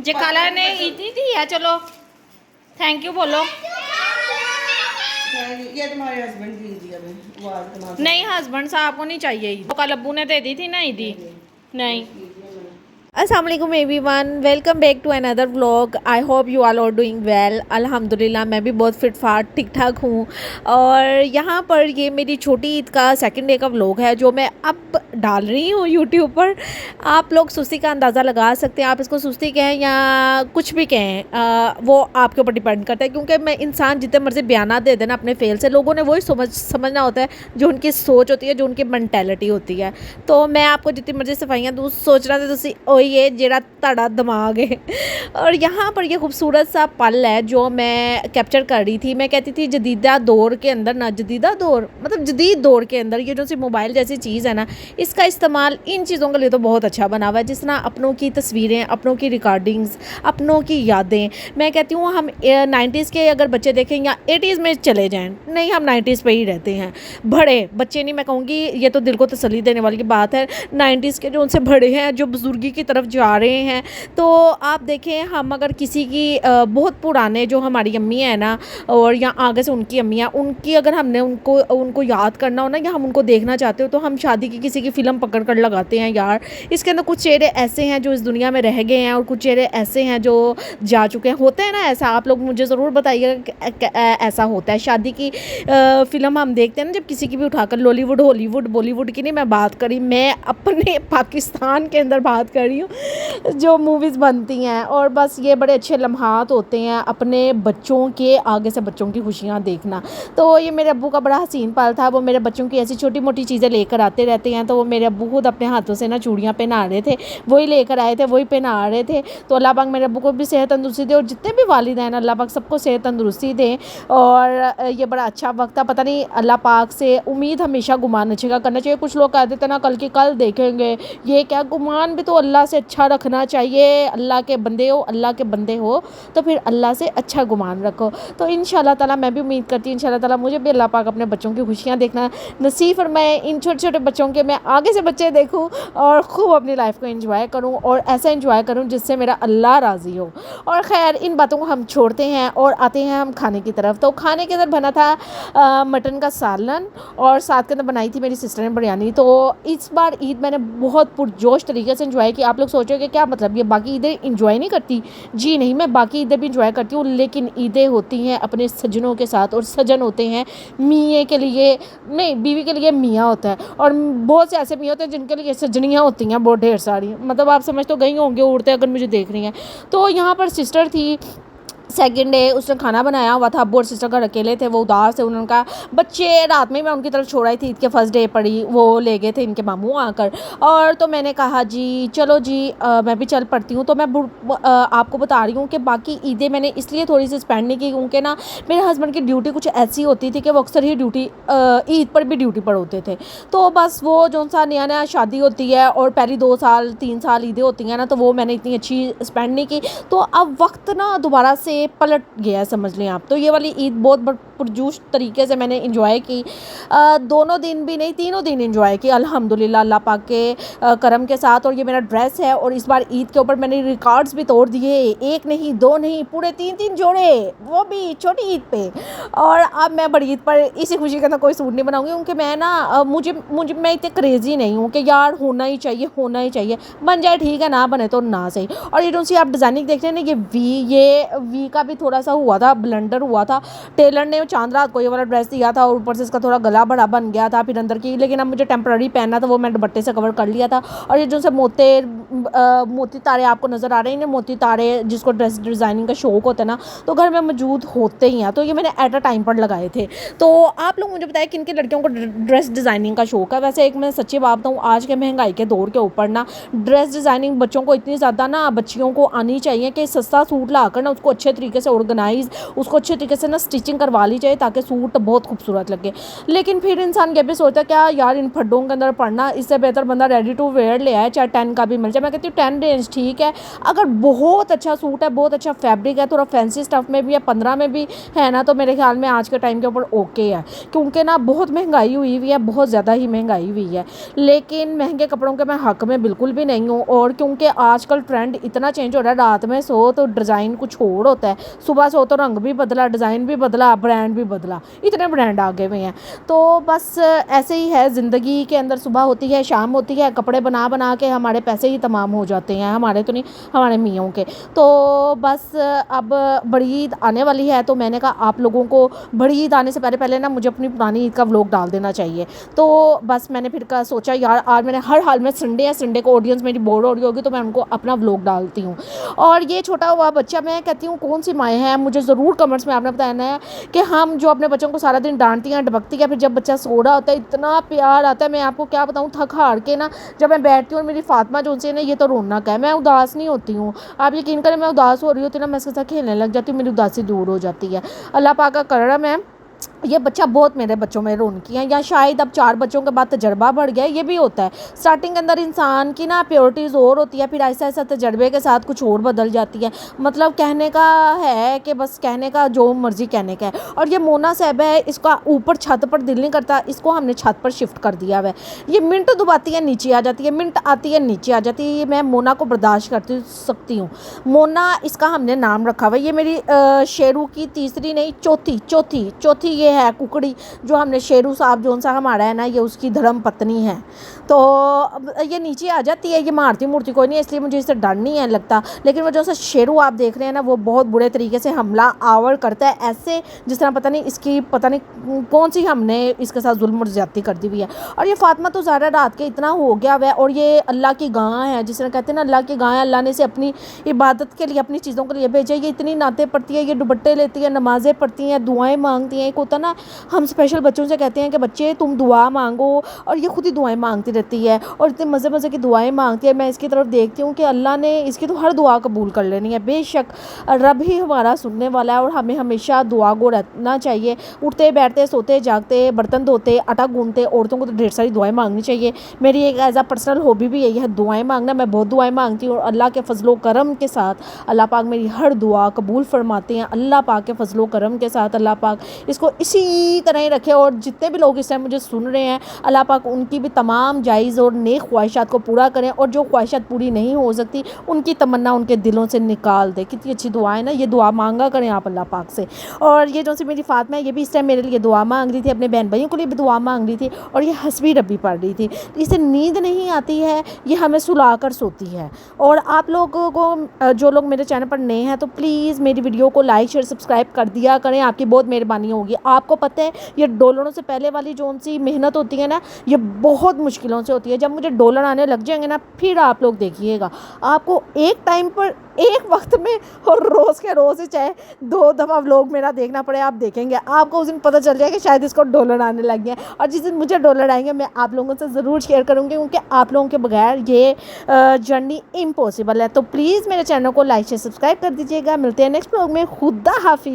जे खाला ने इतनी दी है, चलो थैंक यू बोलो। ये तुम्हारे हस्बैंड की ईदी है, वो आज तुम्हारे नहीं हस्बैंड साहब को नहीं चाहिए ईद, कल अब्बू ने दे दी थी ना ईदी। नहीं। अस्सलाम वालेकुम everyone, welcome back to another vlog. I hope you all are doing well. अल्हम्दुलिल्लाह मैं भी बहुत फिट फाट ठीक ठाक हूँ। और यहाँ पर ये मेरी छोटी ईद का सेकंड डे का व्लॉग है जो मैं अब डाल रही हूँ यूट्यूब पर। आप लोग सुस्ती का अंदाज़ा लगा सकते हैं, आप इसको सुस्ती कहें या कुछ भी कहें, वो आपके ऊपर डिपेंड करता है। क्योंकि मैं इंसान जितने मर्जी बयाना दे देना अपने फेल से, लोगों ने वही समझना होता है जो उनकी सोच होती है, जो उनकी मैंटेलिटी होती है। तो मैं आपको जितनी मर्जी सफाइयाँ दूँ, सोचना तो तुसी ये जेड़ा ताड़ा दिमाग है। और यहाँ पर ये खूबसूरत सा पल है जो मैं कैप्चर कर रही थी। मैं कहती थी जदीदा दौर के अंदर ना, जदीदा दौर मतलब जदीद दौर के अंदर ये जो सी मोबाइल जैसी चीज़ है ना, इसका इस्तेमाल इन चीज़ों के लिए तो बहुत अच्छा बना हुआ है। जिस तरह अपनों की तस्वीरें, अपनों की रिकॉर्डिंग्स, अपनों की यादें। मैं कहती हूँ हम 90s के अगर बच्चे देखें या 80s में चले जाएँ, नहीं हम 90s पे ही रहते हैं। बड़े बच्चे नहीं, मैं कहूँगी ये तो दिल को तसल्ली देने वाली बात है। 90s के जो उनसे बड़े हैं, जो बुजुर्गी की तरफ जा रहे हैं, तो आप देखें हम अगर किसी की बहुत पुराने जो हमारी अम्मी है ना, और या आगे से उनकी अम्मियाँ, उनकी अगर हमने उनको याद करना हो ना, या हम उनको देखना चाहते हो, तो हम शादी की किसी की फ़िल्म पकड़ कर लगाते हैं। यार इसके अंदर कुछ चेहरे ऐसे हैं जो इस दुनिया में रह गए हैं और कुछ चेहरे ऐसे हैं जो जा चुके हैं। होते हैं ना ऐसा? आप लोग मुझे ज़रूर बताइएगा ऐसा होता है। शादी की फ़िल्म हम देखते हैं ना जब किसी की भी उठाकर, लॉलीवुड हॉलीवुड बॉलीवुड की नहीं मैं बात करी, मैं अपने पाकिस्तान के अंदर बात कर रही हूँ, जो मूवीज़ बनती हैं। और बस ये बड़े अच्छे लम्हात होते हैं अपने बच्चों के आगे से बच्चों की खुशियाँ देखना। तो ये मेरे अब्बू का बड़ा हसीन पल था। वो मेरे बच्चों की ऐसी छोटी मोटी चीज़ें लेकर आते रहते हैं। तो वो मेरे अब्बू खुद अपने हाथों से ना चूड़ियाँ पहना रहे थे, वही लेकर आए थे, वही पहना रहे थे। तो अल्लाह पाक मेरे अब्बू को भी सेहत तंदुरुस्ती दे, और जितने भी वालिदैन अल्लाह पाक सबको सेहत तंदुरुस्ती दे। और ये बड़ा अच्छा वक्त था। पता नहीं, अल्लाह पाक से उम्मीद हमेशा गुमान अच्छे करना चाहिए। कुछ लोग कह देते ना कल की कल देखेंगे, ये क्या, गुमान भी तो अल्लाह से अच्छा रखना चाहिए। अल्लाह के बंदे हो, अल्लाह के बंदे हो तो फिर अल्लाह से अच्छा गुमान रखो। तो इंशाल्लाह ताला मैं भी उम्मीद करती हूँ इंशाल्लाह ताला मुझे भी अल्लाह पाक अपने बच्चों की खुशियाँ देखना नसीब फरमाए। इन छोटे छोटे बच्चों के मैं आगे से बच्चे देखूँ और खूब अपनी लाइफ को एंजॉय करूँ, और ऐसा एंजॉय करूँ जिससे मेरा अल्लाह राज़ी हो। और ख़ैर इन बातों को हम छोड़ते हैं और आते हैं हम खाने की तरफ। तो खाने के अंदर बना था मटन का सालन, और साथ के अंदर बनाई थी मेरी सिस्टर ने बिरयानी। तो इस बार ईद मैंने बहुत पुरजोश तरीके से एंजॉय की। आप लोग सोचोगे क्या मतलब ये बाकी ईदें एंजॉय नहीं करती? जी नहीं, मैं बाकी ईदें भी एंजॉय करती हूँ, लेकिन ईदें होती हैं अपने सजनों के साथ, और सजन होते हैं मियाँ के लिए नहीं, बीवी के लिए मियाँ होता है। और बहुत से ऐसे मियाँ होते हैं जिनके लिए सजनियाँ होती हैं बहुत ढेर सारी। मतलब आप समझ तो गई होंगे उड़ते अगर मुझे देख रही हैं। तो यहाँ पर सिस्टर थी, सेकंड डे उसने खाना बनाया हुआ था। अब्बू और सिस्टर घर अकेले थे, वो उदास थे। उन्होंने कहा बच्चे, रात में मैं उनकी तरफ छोड़ आई थी, ईद के फर्स्ट डे पड़ी, वो ले गए थे इनके मामू आकर। और तो मैंने कहा जी चलो जी मैं भी चल पड़ती हूँ। तो मैं आपको बता रही हूँ कि बाकी ईदें मैंने इसलिए थोड़ी सी स्पेंड नहीं की क्योंकि ना मेरे हस्बैंड की ड्यूटी कुछ ऐसी होती थी कि वो अक्सर ही ड्यूटी ईद पर भी ड्यूटी पर होते थे। तो बस वो जो सा नया नया शादी होती है और पहली 2 साल 3 साल ईदें होती हैं ना, तो वो मैंने इतनी अच्छी स्पेंड नहीं की। तो अब वक्त ना दोबारा से पलट गया समझ लें आप। तो ये वाली ईद बहुत पुरजोश तरीके से मैंने इंजॉय की। दोनों दिन भी नहीं, तीनों दिन इंजॉय की अल्हम्दुलिल्लाह अल्लाह पाक के करम के साथ। और ये मेरा ड्रेस है, और इस बार ईद के ऊपर मैंने रिकॉर्ड्स भी तोड़ दिए, एक नहीं दो नहीं, पूरे 3-3 जोड़े, वो भी छोटी ईद पे। और अब मैं बड़ी ईद पर इसी खुशी के अंदर कोई सूट नहीं बनाऊंगी, क्योंकि मैं ना मुझे मैं इतने क्रेजी नहीं हूँ कि यार होना ही चाहिए, होना ही चाहिए। बन जाए ठीक है, ना बने तो ना सही। और ये जो सी आप डिज़ाइनिंग देख रहे हैं ना, ये वी का भी थोड़ा सा हुआ था, ब्लंडर हुआ था। टेलर ने चांद रात को ये वाला ड्रेस दिया था, और ऊपर से इसका थोड़ा गला बड़ा बन गया था फिर अंदर की, लेकिन अब मुझे टेम्पररी पहनना था, वो मैं दुपट्टे से कवर कर लिया था। और ये जो से मोती तारे आपको नज़र आ रहे हैं ना, मोती तारे जिसको ड्रेस डिज़ाइनिंग का शौक होता है ना, तो घर में मौजूद होते ही हैं। तो ये मैंने एट अ टाइम पर लगाए थे। तो आप लोग मुझे बताएं किन किन लड़कियों को ड्रेस डिज़ाइनिंग का शौक है। वैसे एक मैं सच्ची बात बताऊँ, आज के महंगाई के दौर के ऊपर ना ड्रेस डिज़ाइनिंग बच्चों को इतनी ज़्यादा ना बच्चियों को आनी चाहिए कि सस्ता सूट ला कर ना उसको अच्छे طریقے سے آرگنائز, اس کو اچھے طریقے سے نا اسٹچنگ کروا لی جائے تاکہ سوٹ بہت خوبصورت لگے. لیکن پھر انسان یہ بھی سوچتا ہے کیا یار ان پھڈوں کے اندر پڑنا, اس سے بہتر بندہ ریڈی ٹو ویئر لے آئے, چاہے 10 کا بھی مل جائے. میں کہتی ہوں 10 رینج ٹھیک ہے, اگر بہت اچھا سوٹ ہے, بہت اچھا فیبرک ہے, تھوڑا فینسی اسٹف میں بھی ہے, 15 میں بھی ہے نا, تو میرے خیال میں آج کے ٹائم کے اوپر اوکے ہے. کیونکہ نا بہت مہنگائی ہوئی ہوئی ہے, بہت زیادہ ہی مہنگائی ہوئی ہے. لیکن مہنگے کپڑوں کے میں حق میں بالکل بھی نہیں ہوں. اور کیونکہ آج کل ٹرینڈ اتنا چینج ہو رہا ہے, رات میں سو تو ڈیزائن کچھ اور ہوتا ہے, صبح سو تو رنگ بھی بدلا, ڈیزائن بھی بدلا, برانڈ بھی بدلا, اتنے برانڈ آگے ہوئے ہیں. تو بس ایسے ہی ہے زندگی کے اندر, صبح ہوتی ہے شام ہوتی ہے, کپڑے بنا بنا کے ہمارے پیسے ہی تمام ہو جاتے ہیں, ہمارے تو نہیں, ہمارے میوں کے. تو بس اب بڑی عید آنے والی ہے, تو میں نے کہا آپ لوگوں کو بڑی عید آنے سے پہلے نا مجھے اپنی پرانی عید کا ولاگ ڈال دینا چاہیے. تو بس میں نے پھر سوچا یار آج میں نے ہر حال میں سنڈے ہے, سنڈے کو آڈینس میری بور ہو رہی ہوگی تو میں ان کو اپنا ولاگ ڈالتی ہوں. اور یہ چھوٹا ہوا بچہ, میں کہتی ہوں کون سی مائیں ہیں, مجھے ضرور کمنٹس میں آپ نے بتانا ہے کہ ہم جو اپنے بچوں کو سارا دن ڈانٹتی ہیں ڈبکتی ہیں, پھر جب بچہ سو رہا ہوتا ہے اتنا پیار آتا ہے. میں آپ کو کیا بتاؤں, تھک ہار کے نا جب میں بیٹھتی ہوں, اور میری فاطمہ جو سے نا یہ تو رونق ہے, میں اداس نہیں ہوتی ہوں. آپ یقین کریں میں اداس ہو رہی ہوتی نا, میں اس کے ساتھ کھیلنے لگ جاتی ہوں, میری اداسی دور ہو جاتی ہے. اللہ پاک کا کرم ہے, یہ بچہ بہت میرے بچوں میں رونقی ہیں, یا شاید اب 4 بچوں کے بعد تجربہ بڑھ گیا ہے, یہ بھی ہوتا ہے. اسٹارٹنگ کے اندر انسان کی نا پیورٹیز اور ہوتی ہے, پھر ایسا ایسا تجربے کے ساتھ کچھ اور بدل جاتی ہے. مطلب کہنے کا ہے کہ بس کہنے کا جو مرضی کہنے کا ہے. اور یہ مونا صاحب ہے, اس کا اوپر چھت پر دل نہیں کرتا, اس کو ہم نے چھت پر شفٹ کر دیا ہوا ہے. یہ منٹ دباتی ہے نیچے آ جاتی ہے, منٹ آتی ہے نیچے آ جاتی ہے. یہ میں مونا کو برداشت کرتی سکتی ہوں. مونا اس کا ہم نے نام رکھا ہوا ہے. یہ میری شیرو کی تیسری نہیں چوتھی یہ ہے ککڑی, جو ہم نے شیرو صاحب جو سا ہمارا ہے نا, یہ اس کی دھرم پتنی ہے. تو یہ نیچے آ جاتی ہے, یہ مارتی مورتی کوئی نہیں, اس لیے مجھے اس سے ڈر نہیں ہے لگتا. لیکن وہ جو سا شیرو آپ دیکھ رہے ہیں نا, وہ بہت برے طریقے سے حملہ آور کرتا ہے, ایسے جس طرح پتہ نہیں اس کی پتہ نہیں کون سی ہم نے اس کے ساتھ ظلم اور زیادتی کر دی ہوئی ہے. اور یہ فاطمہ تو زیادہ رات کے اتنا ہو گیا ہوا ہے, اور یہ اللہ کی گاں ہے, جس طرح کہتے ہیں نا اللہ کی گاں ہے, اللہ نے اسے اپنی عبادت کے لیے اپنی چیزوں کے لیے بھیجا. یہ اتنی نعتیں پڑھتی ہے, یہ دوپٹے لیتی ہے, نمازیں پڑھتی ہیں, دعائیں مانگتی ہیں. ایک ہوتا نا ہم اسپیشل بچوں سے کہتے ہیں کہ بچے تم دعا مانگو, اور یہ خود ہی دعائیں مانگتی رہتی ہے, اور اتنے مزے مزے کی دعائیں مانگتی ہے. میں اس کی طرف دیکھتی ہوں کہ اللہ نے اس کی تو ہر دعا قبول کر لینی ہے. بے شک رب ہی ہمارا سننے والا ہے, اور ہمیں ہمیشہ دعا گو رہنا چاہیے. اٹھتے بیٹھتے سوتے جاگتے, برتن دھوتے, آٹا گوندتے, عورتوں کو تو ڈھیر ساری دعائیں مانگنی چاہیے. میری ایک ایز اے پرسنل ہابی بھی یہی ہے دعائیں مانگنا. میں بہت دعائیں مانگتی ہوں, اور اللہ کے فضل و کرم کے ساتھ اللہ پاک میری ہر دعا قبول فرماتے ہیں. اللہ پاک کے فضل و کرم کے ساتھ اللہ پاک اس کو اسی طرح ہی رکھے. اور جتنے بھی لوگ اس ٹائم مجھے سن رہے ہیں, اللہ پاک ان کی بھی تمام جائز اور نیک خواہشات کو پورا کریں, اور جو خواہشات پوری نہیں ہو سکتی ان کی تمنا ان کے دلوں سے نکال دے. کتنی اچھی دعا ہے نا, یہ دعا مانگا کریں آپ اللہ پاک سے. اور یہ جو سی میری فاطمہ ہے, یہ بھی اس ٹائم میرے لیے دعا مانگ رہی تھی, اپنے بہن بھائیوں کے لیے بھی دعا مانگ رہی تھی, اور یہ حسبی ربی پڑھ رہی تھی. اسے نیند نہیں آتی ہے, یہ ہمیں سلا کر سوتی ہے. اور آپ لوگوں کو جو لوگ میرے چینل پر نئے ہیں, تو پلیز میری ویڈیو کو لائک شیئر سبسکرائب کر دیا کریں, آپ کی بہت مہربانی ہوگی. آپ کو پتہ ہے یہ ڈالروں سے پہلے والی جو سی محنت ہوتی ہے نا, یہ بہت مشکلوں سے ہوتی ہے. جب مجھے ڈالر آنے لگ جائیں گے نا, پھر آپ لوگ دیکھیے گا, آپ کو ایک ٹائم پر ایک وقت میں اور روز کے روز ہی چاہے 2 دفعہ ولاگ میرا دیکھنا پڑے, آپ دیکھیں گے, آپ کو اس دن پتہ چل جائے کہ شاید اس کو ڈالر آنے لگ گئے. اور جس دن مجھے ڈالر آئیں گے, میں آپ لوگوں سے ضرور شیئر کروں گی, کیونکہ آپ لوگوں کے بغیر یہ جرنی امپاسبل ہے. تو پلیز میرے چینل کو لائک شیئر سبسکرائب کر دیجیے گا. ملتے ہیں نیکسٹ ولاگ میں. خدا حافظ.